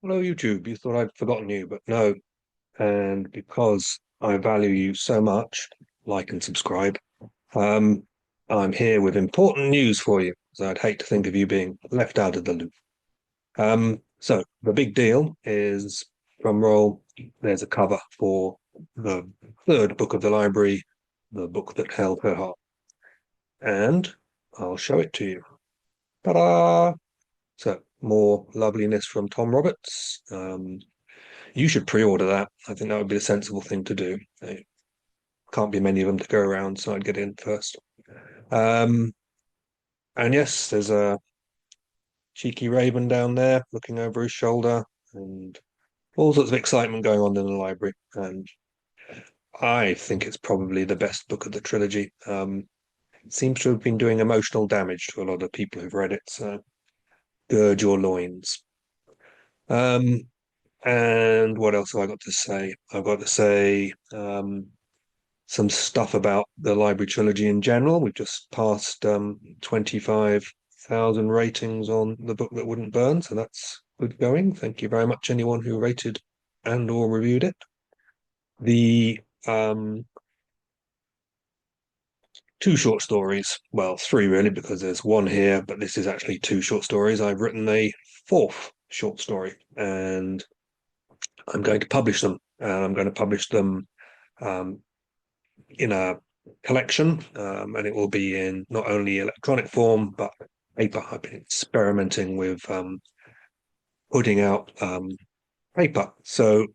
Hello, YouTube. You thought I'd forgotten you, but no. And because I value you so much, like and subscribe, um, I'm here with important news for you. So I'd hate to think of you being left out of the loop. So the big deal is, drum roll, there's a cover for the third book of the library, the book that held her heart. And I'll show it to you. Ta-da! So more loveliness from Tom Roberts. You should pre-order that. I think that would be a sensible thing to do. There can't be many of them to go around, so I'd get in first. Um, and yes, there's a cheeky raven down there looking over his shoulder, and all sorts of excitement going on in the library. And I think it's probably the best book of the trilogy. It seems to have been doing emotional damage to a lot of people who've read it, so gird your loins. Um, and what else have I got to say? I've got to say, some stuff about the library trilogy in general. We've just passed 25,000 ratings on the book that wouldn't burn, so that's good going. Thank you very much, anyone who rated and or reviewed it. The two short stories, well, three really, because there's one here, but this is actually two short stories. I've written a fourth short story, and I'm going to publish them. I'm going to publish them um, in a collection, and it will be in not only electronic form but paper. I've been experimenting with putting out paper. So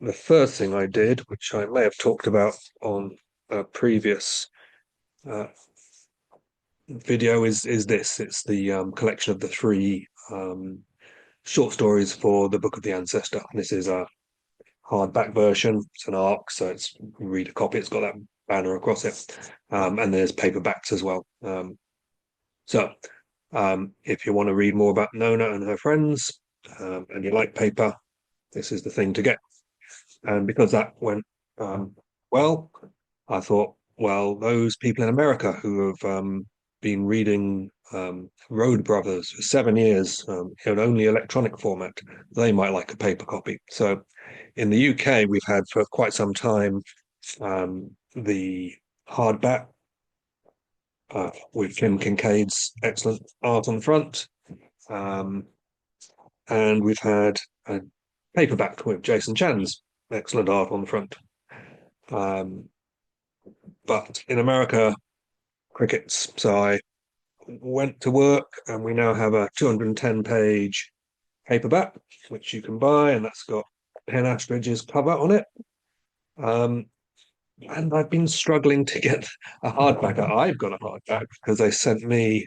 the first thing I did, which I may have talked about on a previous uh, video, is this. It's the collection of the three short stories for the Book of the Ancestor. This is a hardback version. It's an ARC, so it's you can read a copy. It's got that banner across it, and there's paperbacks as well. So, if you want to read more about Nona and her friends, and you like paper, this is the thing to get. And because that went well, I thought, well, those people in America who have been reading Road Brothers for 7 years in only electronic format, they might like a paper copy. So, in the UK, we've had for quite some time the hardback with Kim Kincaid's excellent art on the front. Um, and we've had a paperback with Jason Chan's excellent art on the front. Um, but in America, crickets. So I went to work, and we now have a 210-page paperback, which you can buy, and that's got Pen Astridge's cover on it. Um, and I've been struggling to get a hardback. I've got a hardback because they sent me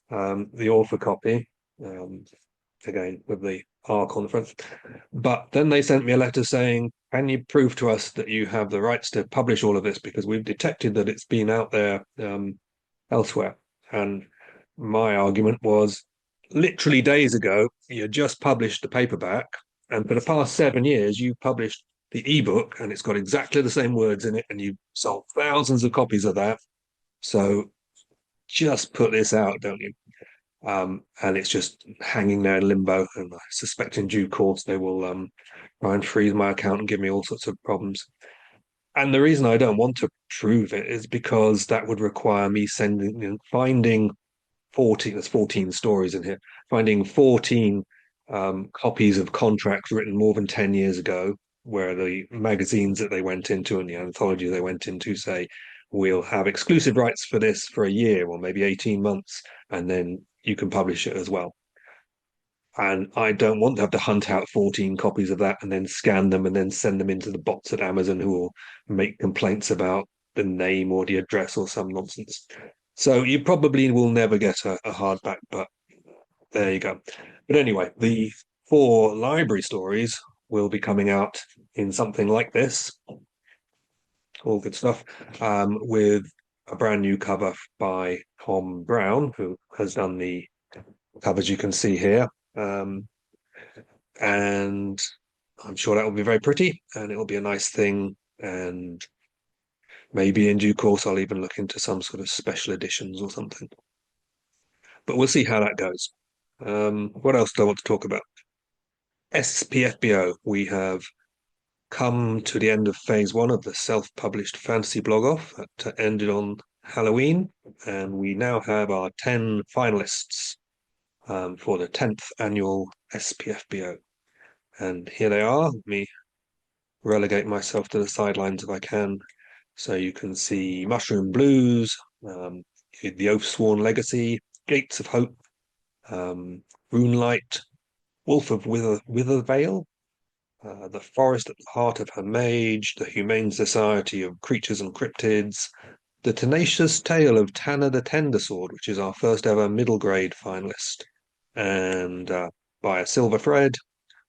the author copy, um, again with the arc on the front. But then they sent me a letter saying, "Can you prove to us that you have the rights to publish all of this? Because we've detected that it's been out there elsewhere." And my argument was, literally days ago, you just published the paperback, and for the past 7 years, you published the ebook, and it's got exactly the same words in it, and you sold thousands of copies of that. So just put this out, don't you? And it's just hanging there in limbo. And I suspect in due course they will try and freeze my account and give me all sorts of problems. And the reason I don't want to prove it is because that would require me finding 14, there's 14 stories in here, finding 14 copies of contracts written more than 10 years ago, where the magazines that they went into and the anthology they went into say, we'll have exclusive rights for this for a year or maybe 18 months, and then you can publish it as well. And I don't want to have to hunt out 14 copies of that and then scan them and then send them into the bots at Amazon who will make complaints about the name or the address or some nonsense. So you probably will never get a hardback, but there you go. But anyway, the four library stories will be coming out in something like this. All good stuff. With a brand new cover by Tom Brown, who has done the covers you can see here. Um, and I'm sure that will be very pretty and it will be a nice thing. And maybe in due course, I'll even look into some sort of special editions or something. But we'll see how that goes. What else do I want to talk about? SPFBO, we have come to the end of phase one of the self-published fantasy blog off that ended on Halloween, and we now have our 10 finalists for the 10th annual SPFBO. And here they are. Let me relegate myself to the sidelines if I can. So you can see Mushroom Blues, um, The Oathsworn Legacy, Gates of Hope, Moonlight, Wolf of Withervale, The Forest at the Heart of her Mage, The Humane Society of Creatures and Cryptids, The Tenacious Tale of Tanner the Tendersword, which is our first ever middle grade finalist, and By a Silver Thread,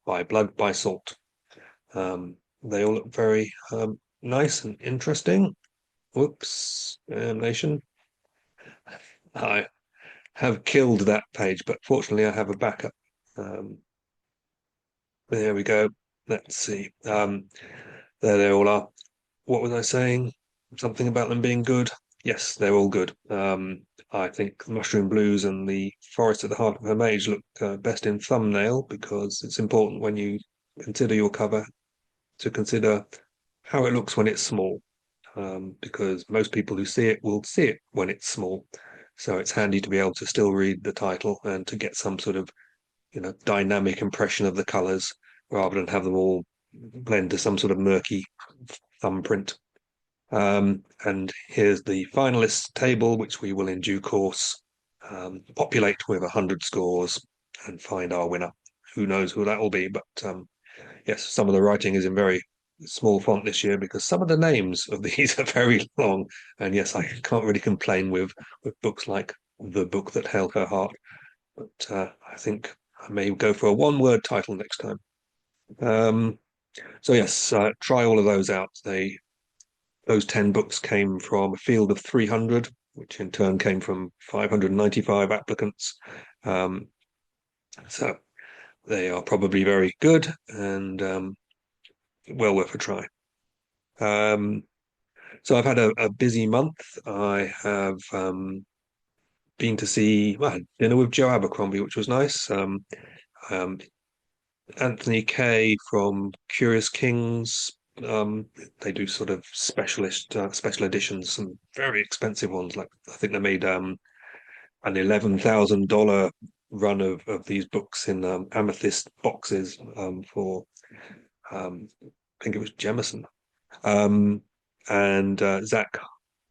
By Blood, by Salt. They all look very nice and interesting. Whoops, animation. I have killed that page, but fortunately I have a backup. Um, there we go. Let's see. There they all are. What was I saying? Something about them being good. Yes, they're all good. I think Mushroom Blues and The Forest at the Heart of Her Mage look best in thumbnail because it's important when you consider your cover to consider how it looks when it's small. Because most people who see it will see it when it's small. So it's handy to be able to still read the title and to get some sort of, dynamic impression of the colors rather than have them all blend to some sort of murky thumbprint. And here's the finalists table, which we will in due course populate with 100 scores and find our winner. Who knows who that will be, but yes, some of the writing is in very small font this year because some of the names of these are very long. And yes, I can't really complain with books like The Book That Held Her Heart, but I think I may go for a one-word title next time. So yes, try all of those out. Those 10 books came from a field of 300, which in turn came from 595 applicants. So they are probably very good and well worth a try. So I've had a busy month. I have been to see dinner with Joe Abercrombie, which was nice. Um, Anthony Kay from Curious Kings. They do sort of special editions, some very expensive ones. Like I think they made an $11,000 run of these books in amethyst boxes for I think it was Jemison. And Zach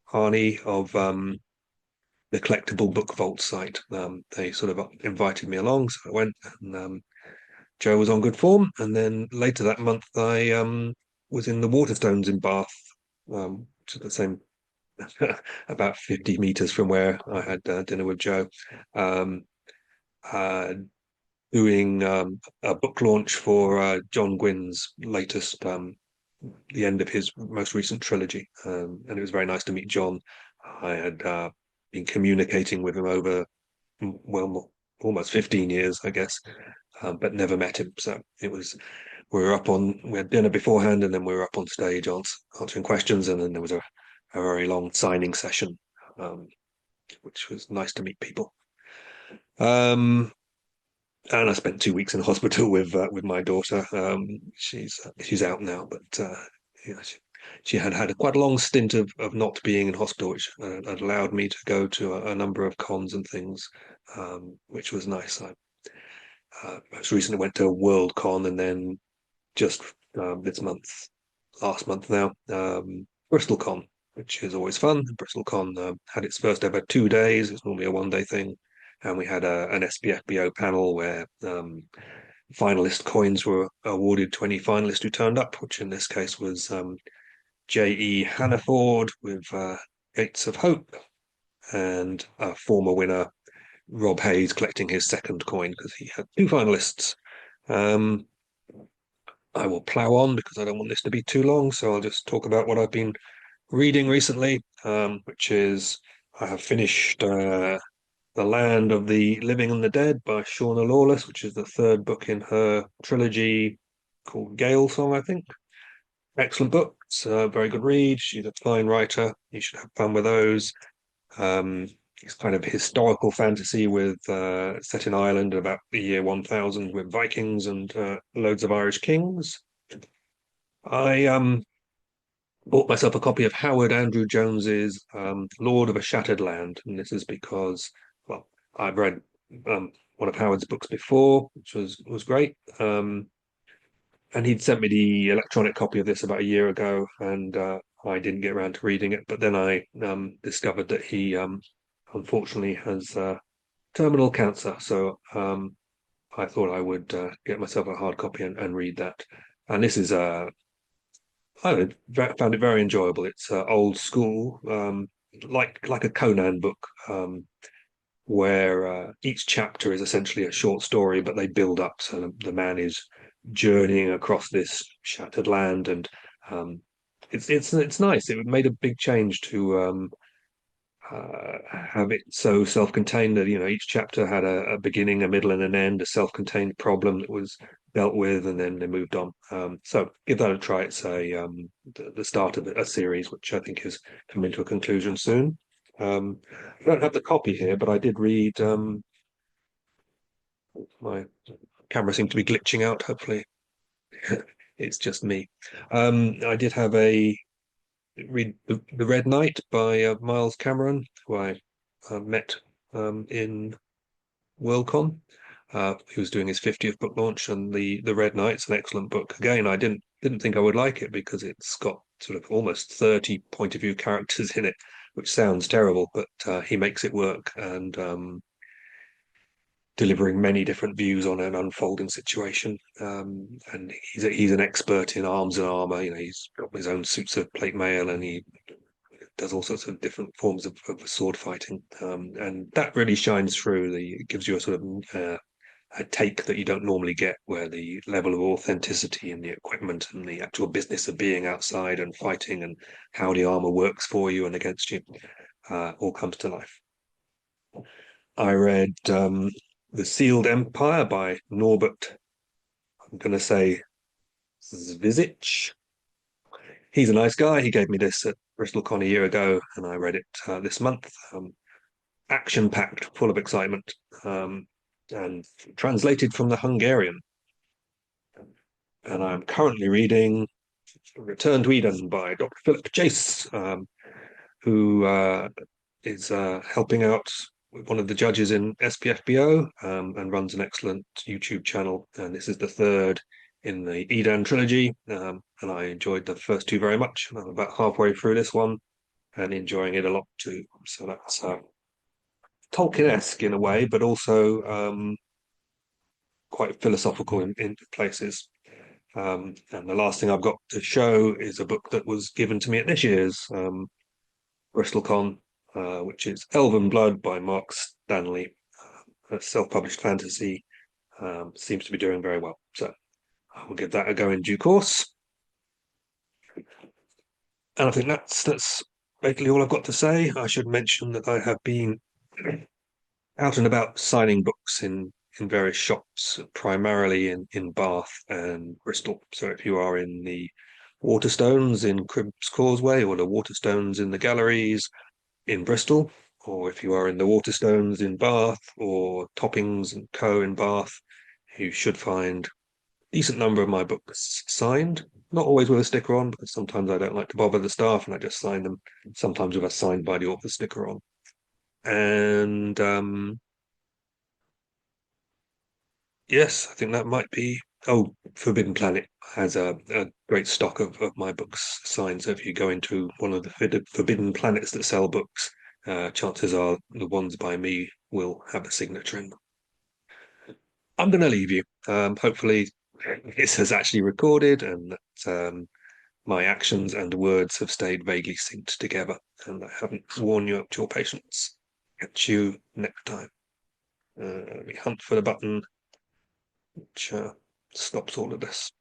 Harney of the Collectible Book Vault site. They sort of invited me along, so I went, and Joe was on good form. And then later that month, I was in the Waterstones in Bath, which is the same, about 50 meters from where I had dinner with Joe, um, uh, doing a book launch for John Gwynn's latest, the end of his most recent trilogy. And it was very nice to meet John. I had been communicating with him over, well, almost 15 years, I guess, but never met him. So we had dinner beforehand, and then we were up on stage answering questions, and then there was a very long signing session, which was nice to meet people. And I spent 2 weeks in hospital with my daughter. She's out now, but she had had quite a long stint of not being in hospital, which had allowed me to go to a number of cons and things, which was nice. I most recently went to Worldcon, and then just last month now, BristolCon, which is always fun. BristolCon had its first ever 2 days. It's normally a one-day thing, and we had an SPFBO panel where finalist coins were awarded to any finalist who turned up, which in this case was J.E. Hannaford with Gates of Hope, and a former winner, Rob Hayes, collecting his second coin because he had two finalists. I will plow on because I don't want this to be too long, so I'll just talk about what I've been reading recently, which is I have finished The Land of the Living and the Dead by Shauna Lawless, which is the third book in her trilogy called Gale Song, I think. Excellent book. It's a very good read. She's a fine writer. You should have fun with those. It's kind of historical fantasy with set in Ireland about the year 1000 with Vikings and loads of Irish kings. I bought myself a copy of Howard Andrew Jones's Lord of a Shattered Land, and this is because, well, I've read one of Howard's books before, which was great. And he'd sent me the electronic copy of this about a year ago, and I didn't get around to reading it. But then I discovered that he unfortunately has terminal cancer, so I thought I would get myself a hard copy and read that. And this is found it very enjoyable. It's old school, like a Conan book, where each chapter is essentially a short story, but they build up. So the man is journeying across this shattered land, and it's nice. It made a big change to have it so self-contained that each chapter had a beginning, a middle, and an end, a self-contained problem that was dealt with, and then they moved on. So give that a try. It's the start of a series, which I think is coming to a conclusion soon. I don't have the copy here, but I did read. My camera seemed to be glitching out. Hopefully, it's just me. I did have a read the Red Knight by Miles Cameron, who I met in Worldcon. He was doing his 50th book launch, and the Red Knight's an excellent book. Again, I didn't think I would like it because it's got sort of almost 30 point of view characters in it, which sounds terrible, but he makes it work, and delivering many different views on an unfolding situation. And he's an expert in arms and armor. He's got his own suits of plate mail, and he does all sorts of different forms of sword fighting. And that really shines through. It gives you a sort of a take that you don't normally get, where the level of authenticity in the equipment and the actual business of being outside and fighting and how the armor works for you and against you all comes to life. I read The Sealed Empire by Norbert, I'm going to say Zvizich. He's a nice guy. He gave me this at BristolCon a year ago, and I read it this month. Action-packed, full of excitement, and translated from the Hungarian. And I'm currently reading Return to Eden by Dr. Philip Chase, who is helping out one of the judges in SPFBO and runs an excellent YouTube channel. And this is the third in the Eden trilogy. And I enjoyed the first two very much. I'm about halfway through this one and enjoying it a lot too. So that's Tolkien-esque in a way, but also quite philosophical in places. And the last thing I've got to show is a book that was given to me at this year's BristolCon, which is Elven Blood by Mark Stanley, a self-published fantasy. Seems to be doing very well. So I will give that a go in due course. And I think that's basically all I've got to say. I should mention that I have been out and about signing books in various shops, primarily in Bath and Bristol. So if you are in the Waterstones in Cribbs Causeway, or the Waterstones in the galleries in Bristol, or if you are in the Waterstones in Bath, or Toppings and Co in Bath, you should find a decent number of my books signed. Not always with a sticker on, because sometimes I don't like to bother the staff and I just sign them, sometimes with a signed by the author sticker on. And yes, I think that might be. Oh, Forbidden Planet has a great stock of my books signed. So if you go into one of the Forbidden Planets that sell books, chances are the ones by me will have a signature in them. I'm going to leave you. Hopefully, this has actually recorded and that my actions and words have stayed vaguely synced together and I haven't worn you up to your patience. Catch you next time. Let me hunt for the button which stops all of this.